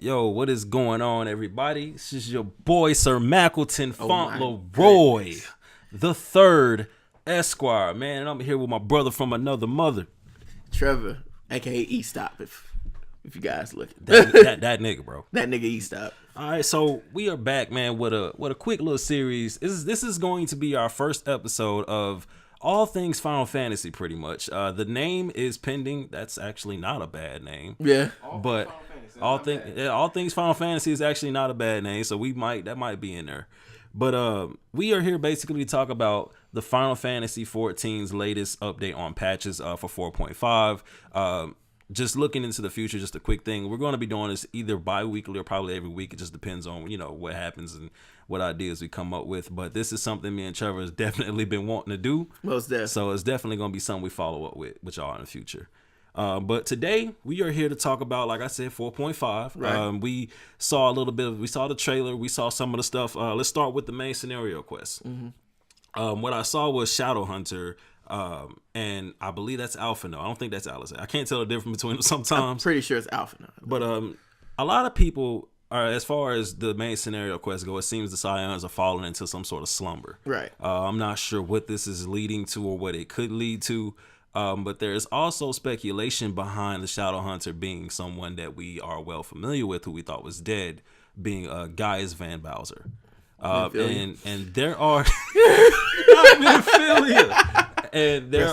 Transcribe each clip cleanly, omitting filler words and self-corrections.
Yo, what is going on, everybody? This is your boy, Sir Mackleton Fauntleroy, the third Esquire, man. And I'm here with my brother from another mother, Trevor, aka E-Stop, if you guys look. That nigga, bro. That nigga E-Stop. All right, so we are back, man, with a quick little series. This is going to be our first episode of all things Final Fantasy, pretty much. The name is pending. That's actually not a bad name. Yeah, but all things Final Fantasy is actually not a bad name, so that might be in there. But we are here basically to talk about the Final Fantasy 14's latest update on patches for 4.5. Just looking into the future, just a quick thing. We're going to be doing this either bi-weekly or probably every week. It just depends on, what happens and what ideas we come up with. But this is something me and Trevor has definitely been wanting to do. Most definitely. So it's definitely going to be something we follow up with y'all in the future. But today we are here to talk about, like I said, 4.5. Right. We saw we saw the trailer. We saw some of the stuff. Let's start with the main scenario quest. Mm-hmm. What I saw was Shadowhunter. And I believe that's Alpha. No, I don't think that's Alice. I can't tell the difference between them sometimes. I'm pretty sure it's Alpha. But a lot of people are, as far as the main scenario quest go, it seems the Scions are falling into some sort of slumber. Right. I'm not sure what this is leading to or what it could lead to. But there's also speculation behind the Shadowhunter being someone that we are well familiar with, who we thought was dead, being Gaius Van Bowser. And there are and there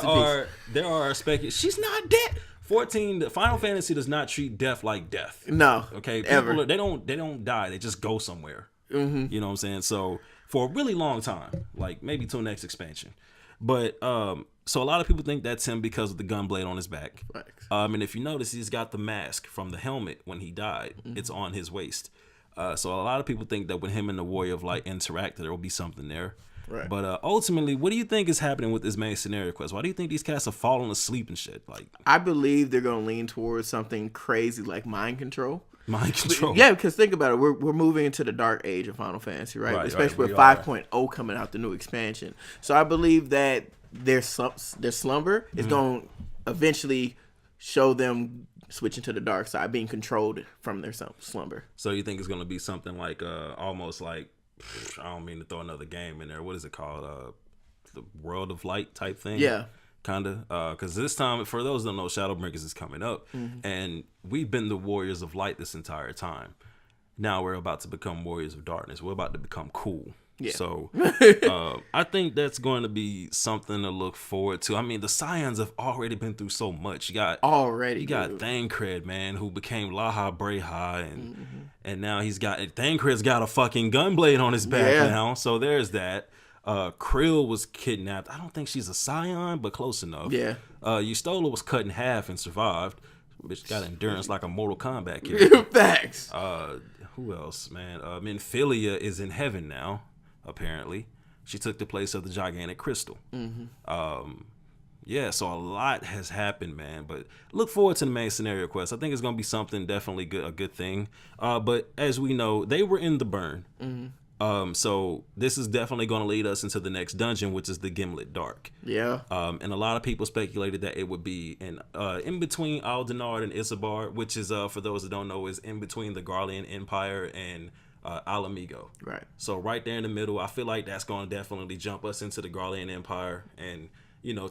are speculations. She's not dead. 14. The Final Fantasy does not treat death like death. No. Okay. Ever. They don't die. They just go somewhere. Mm-hmm. You know what I'm saying? So for a really long time, like maybe till next expansion. But so a lot of people think that's him because of the gun blade on his back. And if you notice, he's got the mask from the helmet when he died. Mm-hmm. It's on his waist. So a lot of people think that when him and the Warrior of Light interact, there will be something there. Right. But ultimately, what do you think is happening with this main scenario quest? Why do you think these cats are falling asleep and shit? Like, I believe they're going to lean towards something crazy like mind control. Mind control. Yeah, because think about it. We're moving into the dark age of Final Fantasy, right? Especially with 5.0 coming out, the new expansion. So I believe that their slumber is going to eventually show them switching to the dark side, being controlled from their slumber. So you think it's going to be something like almost like, I don't mean to throw another game in there. What is it called? The World of Light type thing? Yeah. Kind of. Because this time, for those that don't know, Shadowbringers is coming up. Mm-hmm. And we've been the Warriors of Light this entire time. Now we're about to become Warriors of Darkness. We're about to become cool. Yeah. So I think that's going to be something to look forward to. I mean, the Scions have already been through so much. You got Thancred, man, who became Laha Breha, and now Thancred's got a fucking gunblade on his back now. So there's that. Krill was kidnapped. I don't think she's a Scion, but close enough. Yeah. Yustola was cut in half and survived. Bitch got endurance like a Mortal Kombat character. Facts. Who else, man? Minfilia is in heaven now. Apparently, she took the place of the gigantic crystal. Mm-hmm. So a lot has happened, man. But look forward to the main scenario quest. I think it's gonna be something definitely good, a good thing. But as we know, they were in the burn. Mm-hmm. So this is definitely gonna lead us into the next dungeon, which is the Gimlet Dark. Yeah. And a lot of people speculated that it would be in between Aldenard and Isabar, which is for those that don't know, is in between the Garlean Empire and Alamigo. Right. So right there in the middle, I feel like that's going to definitely jump us into the Garlean Empire and,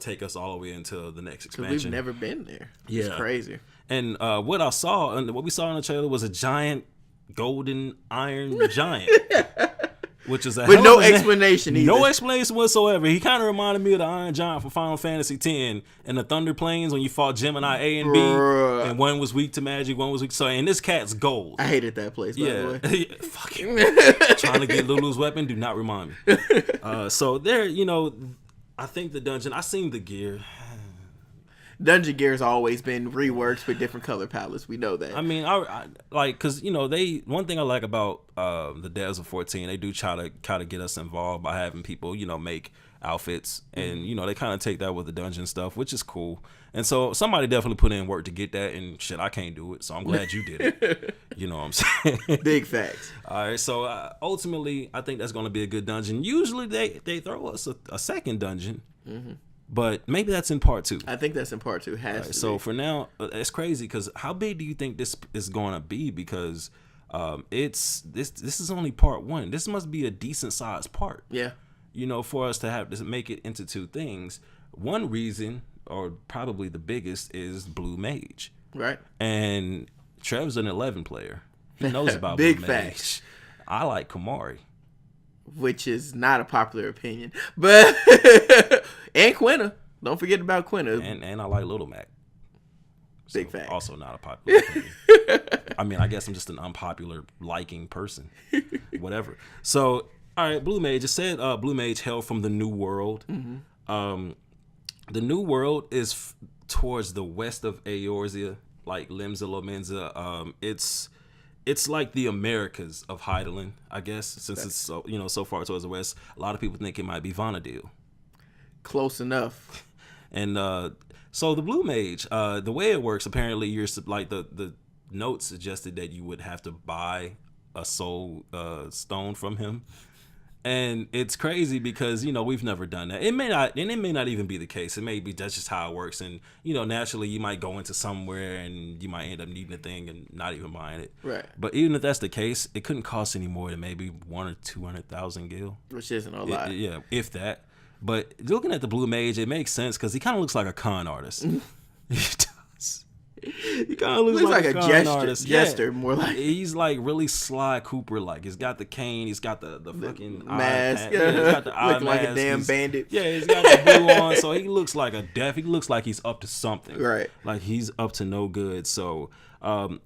take us all the way into the next expansion. We've never been there. Yeah. It's crazy. And what we saw in the trailer was a giant golden iron giant. Which is with no explanation either. No explanation whatsoever. He kind of reminded me of the Iron Giant from Final Fantasy X and the Thunder Plains when you fought Gemini A and B, and one was weak to magic, one was weak. So, and this cat's gold. I hated that place. By the way. Fucking trying to get Lulu's weapon. Do not remind me. So there, I think the dungeon. I seen the gear. Dungeon gear's always been reworked with different color palettes. We know that. I mean, I like, because one thing I like about the devs of 14, they do try to get us involved by having people make outfits, and they kind of take that with the dungeon stuff, which is cool. And so somebody definitely put in work to get that, and shit, I can't do it, so I'm glad you did it. You know what I'm saying? Big facts. All right, so ultimately, I think that's going to be a good dungeon. Usually they throw us a second dungeon. Mm-hmm. But maybe that's in part 2. I think that's in part 2. So for now, it's crazy because how big do you think this is going to be? Because It's this is only part 1. This must be a decent sized part. Yeah. You know, for us to have to make it into 2 things. One reason, or probably the biggest, is Blue Mage. Right. And Trev's an 11 player. He knows about Big Blue facts. Mage. I like Kamari. Which is not a popular opinion. But and Quinna. Don't forget about Quinna. And I like Little Mac. So Big fact. Also not a popular opinion. I mean, I guess I'm just an unpopular liking person. Whatever. So, all right, Blue Mage. It said Blue Mage hail from the New World. Mm-hmm. The New World is towards the west of Eorzea, like Limsa Lomensa. It's like the Americas of Hydaelyn, I guess, since it's so far towards the west. A lot of people think it might be Vanadil. Close enough. And so the Blue Mage, the way it works, apparently you're like the note suggested that you would have to buy a soul stone from him. And it's crazy because, we've never done that. It may not even be the case. It may be that's just how it works. And, naturally you might go into somewhere and you might end up needing a thing and not even buying it. Right. But even if that's the case, it couldn't cost any more than maybe 100,000 or 200,000 gil. Which isn't a lot. Yeah, if that. But looking at the Blue Mage, it makes sense because he kind of looks like a con artist. He does. He kind of looks like a con artist. Jester, more like. He's like really Sly Cooper like. He's got the cane. He's got the fucking mask. Yeah, he's got the eye looking like mask. a damn bandit. Yeah, he's got the blue on. So he looks like a deaf. He looks like he's up to something. Right. Like he's up to no good. So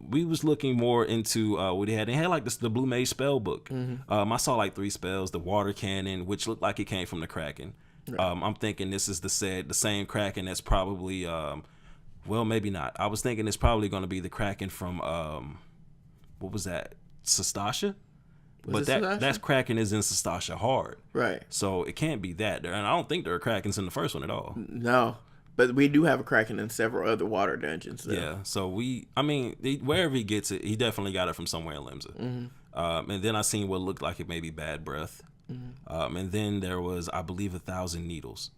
we was looking more into what he had. They had like the Blue Mage spell book. Mm-hmm. I saw like 3 spells. The water cannon, which looked like it came from the Kraken. Right. I'm thinking this is the same Kraken that's probably well, maybe not. I was thinking it's probably going to be the Kraken from what was that? Sastasha? But that Kraken is in Sastasha hard. Right. So it can't be that. And I don't think there are Krakens in the first one at all. No. But we do have a Kraken in several other water dungeons, though. Yeah. So wherever he gets it, he definitely got it from somewhere in Limsa. Mm-hmm. And then I seen what looked like it may be Bad Breath. Mm-hmm. And then there was, I believe, 1,000 Needles.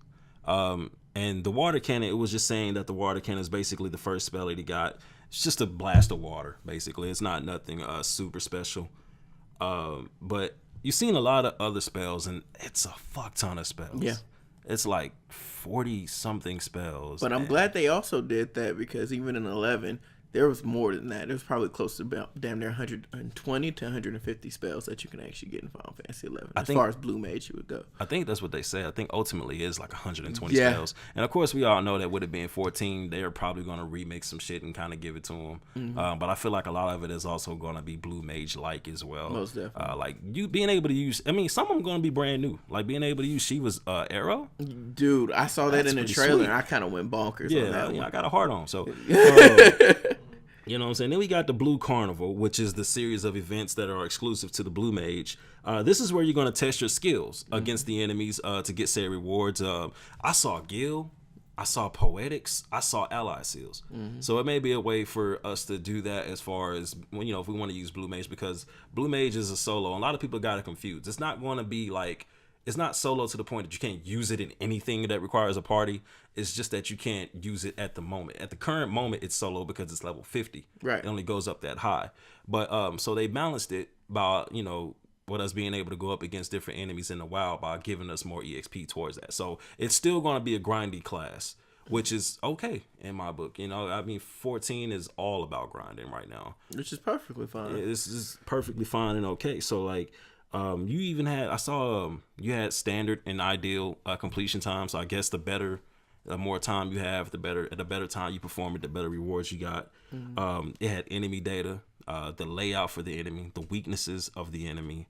And the water cannon, it was just saying that the water cannon is basically the first spell that he got. It's just a blast of water, basically. It's not nothing super special. But you've seen a lot of other spells, and it's a fuck ton of spells. Yeah. It's like 40-something spells. But I'm glad they also did that because even in 11, there was more than that. There was probably close to about damn near 120 to 150 spells that you can actually get in Final Fantasy 11. As far as Blue Mage, you would go. I think that's what they say. I think ultimately it's like 120 spells. And of course, we all know that with it being 14, they're probably going to remix some shit and kind of give it to them. Mm-hmm. But I feel like a lot of it is also going to be Blue Mage-like as well. Most definitely. Like you being able to use, some of them going to be brand new. Like being able to use Shiva's arrow. Dude, I saw that in the trailer and I kind of went bonkers on that one. I got a heart on. So. You know what I'm saying? Then we got the Blue Carnival, which is the series of events that are exclusive to the Blue Mage. This is where you're going to test your skills against the enemies to get say rewards. I saw Gil, I saw Poetics, I saw Ally Seals. Mm-hmm. So it may be a way for us to do that as far as, if we want to use Blue Mage, because Blue Mage is a solo. And a lot of people got it confused. It's not going to be like, it's not solo to the point that you can't use it in anything that requires a party. It's just that you can't use it at the moment. At the current moment, it's solo because it's level 50. Right. It only goes up that high. But so they balanced it by, with us being able to go up against different enemies in the wild by giving us more EXP towards that. So it's still going to be a grindy class, which is okay in my book. 14 is all about grinding right now. Which is perfectly fine. Yeah, this is perfectly fine and okay. So like, you even had, I saw you had standard and ideal completion time. So I guess the more time you have, the better time you perform it, the better rewards you got. Mm-hmm. It had enemy data, the layout for the enemy, the weaknesses of the enemy,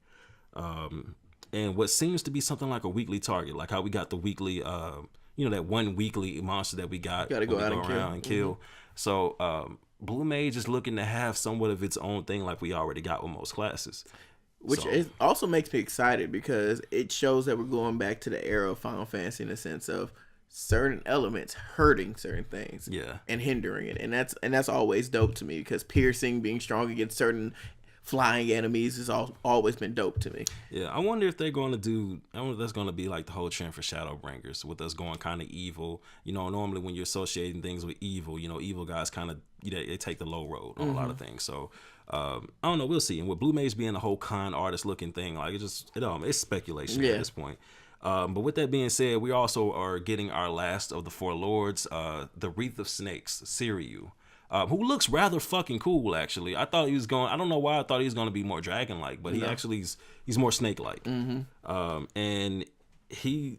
and what seems to be something like a weekly target, like how we got the weekly, that one weekly monster that we got. Gotta go out and kill. Mm-hmm. So Blue Mage is looking to have somewhat of its own thing, like we already got with most classes. Which also makes me excited because it shows that we're going back to the era of Final Fantasy in the sense of certain elements hurting certain things, and hindering it, and that's always dope to me because piercing, being strong against certain flying enemies has always been dope to me. Yeah, I wonder if they're going to do. I wonder if that's going to be like the whole trend for Shadowbringers, with us going kind of evil. You know, normally when you're associating things with evil, you know, evil guys kind of they take the low road on a lot of things. So I don't know. We'll see. And with Blue Mage being the whole con artist looking thing, like it's speculation at this point. But with that being said, we also are getting our last of the four lords, the Wreath of Snakes, Siryu. Who looks rather fucking cool, actually. I thought he was going. I don't know why I thought he was going to be more dragon-like, but he actually he's more snake-like. And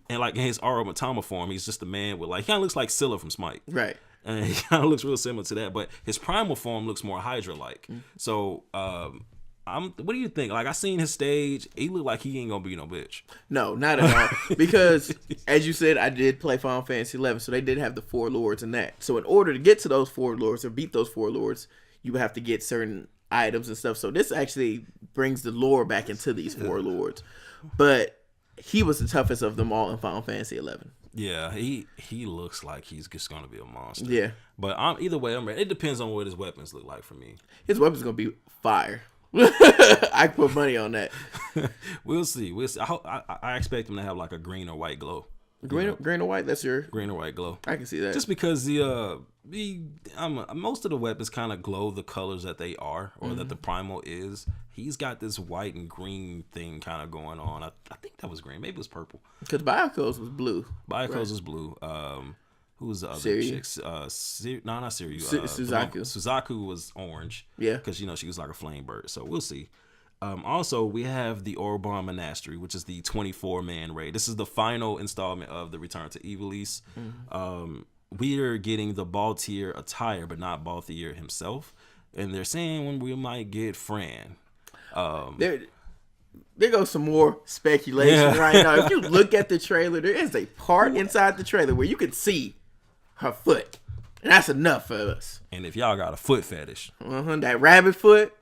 like in his Aromatama form, he's just a man with like he kind of looks like Scylla from Smite, right? And he kind of looks real similar to that, but his primal form looks more Hydra-like. So, what do you think? Like I seen his stage, he looked like he ain't gonna be no bitch. No, not at all. Because as you said, I did play Final Fantasy XI, so they did have the four lords in that. So in order to get to those four lords or beat those four lords, you would have to get certain items and stuff. So this actually brings the lore back into these four lords. But he was the toughest of them all in Final Fantasy XI. Yeah, he looks like he's just gonna be a monster. Yeah, but either way, I'm ready. It depends on what his weapons look like for me. His weapons gonna be fire. I put money on that. We'll see. I expect him to have like a green or white glow. Green or white? That's your green or white glow. I can see that. Just because most of the weapons kind of glow the colors that they are, or that the primal is. He's got this white and green thing kind of going on. I think that was green. Maybe it was purple. Because Bioco's was blue. Was blue. Who was the other chick? Not Siryu. Suzaku. Suzaku was orange. Yeah. Because, she was like a flame bird. So we'll see. Also, we have the Orban Monastery, which is the 24-man raid. This is the final installment of the Return to Ivalice. We are getting the Baltier attire, but not Baltier himself. And they're saying when we might get Fran. There goes some more speculation right now. If you look at the trailer, there is a part inside the trailer where you can see her foot. And that's enough for us. And if y'all got a foot fetish. That rabbit foot.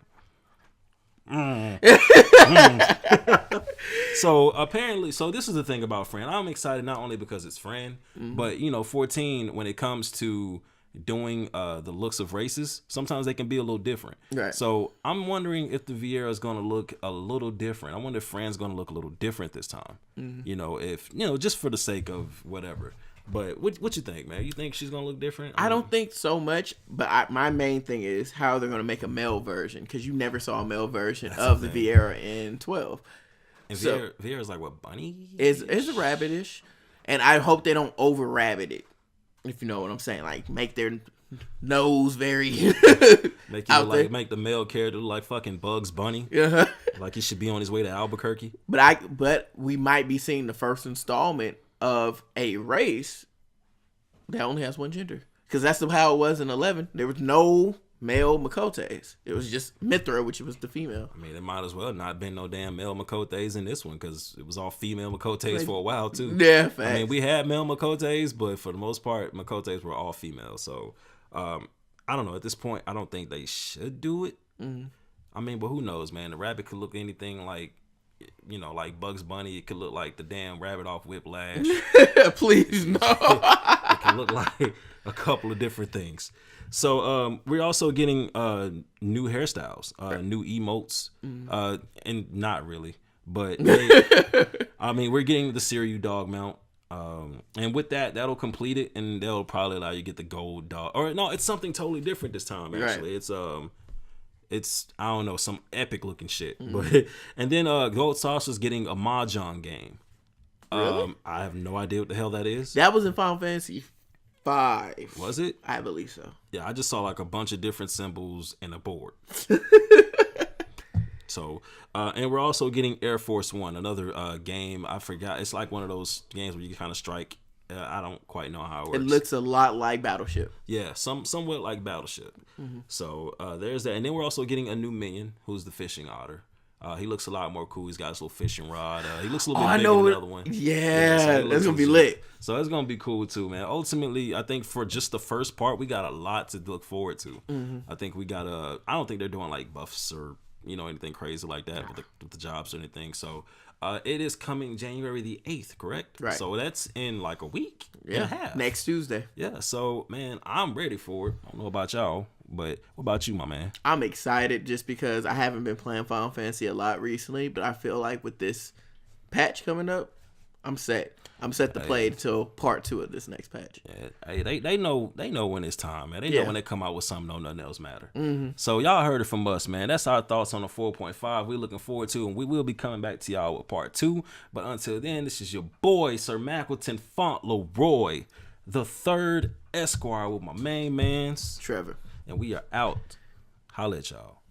So apparently, this is the thing about Fran. I'm excited not only because it's Fran, but 14, when it comes to doing the looks of races, sometimes they can be a little different. Right. So I'm wondering if the Vieira is going to look a little different. I wonder if Fran's going to look a little different this time. If just for the sake of whatever. But what you think, man? You think she's gonna look different? I don't think so much. But my main thing is how they're gonna make a male version, because you never saw a male version of the Vieira in 12. And Vieira's like what, bunny? It's a rabbitish, and I hope they don't over rabbit it. If you know what I'm saying, like make their nose very make the male character look like fucking Bugs Bunny. Like he should be on his way to Albuquerque. But we might be seeing the first installment of a race that only has one gender, because that's how it was in 11. There was no male Makotes. It was just Mithra, which was the female. I mean, it might as well not been no damn male Makotes in this one, because it was all female Makotes for a while too. Yeah, facts. I mean, we had male Makotes, but for the most part, Makotes were all female. So I don't know. At this point, I don't think they should do it. I mean, but who knows, man? The rabbit could look anything like, like Bugs Bunny. It could look like the damn rabbit off Whiplash. Please, no. It can look like a couple of different things. So we're also getting new hairstyles, new emotes, and not really, but we're getting the Siryu dog mount. And with that'll complete it, and they'll probably allow you to get the gold dog. Or no, it's something totally different this time. Actually, right. It's I don't know, some epic looking shit. But and then Gold Saucer's getting a Mahjong game. Really? I have no idea what the hell that is. That was in Final Fantasy 5. Was it? I believe so. Yeah, I just saw like a bunch of different symbols and a board. So, and we're also getting Air Force One, another game. I forgot. It's like one of those games where you kind of strike. I don't quite know how it works. It looks a lot like Battleship. Yeah, somewhat like Battleship. So there's that. And then we're also getting a new minion, who's the fishing otter. He looks a lot more cool. He's got his little fishing rod. He looks a little bit bigger than the other one. Yeah, so that's going to be lit. So it's going to be cool too, man. Ultimately, I think for just the first part, we got a lot to look forward to. I think we got I don't think they're doing like buffs or anything crazy like that with the jobs or anything. So it is coming January the 8th, correct? Right. So that's in like a week and a half. Next Tuesday. Yeah. So man, I'm ready for it. I don't know about y'all, But what about you, my man? I'm excited just because I haven't been playing Final Fantasy a lot recently, but I feel like with this patch coming up, I'm set. I'm set to play till part 2 of this next patch. Yeah, hey, they know when it's time, man. They know when they come out with something, no nothing else matter. So y'all heard it from us, man. That's our thoughts on the 4.5. We're looking forward to, and we will be coming back to y'all with part 2. But until then, this is your boy, Sir Mackleton Fauntleroy, the 3rd Esquire with my main mans, Trevor. and we are out. Holla at y'all.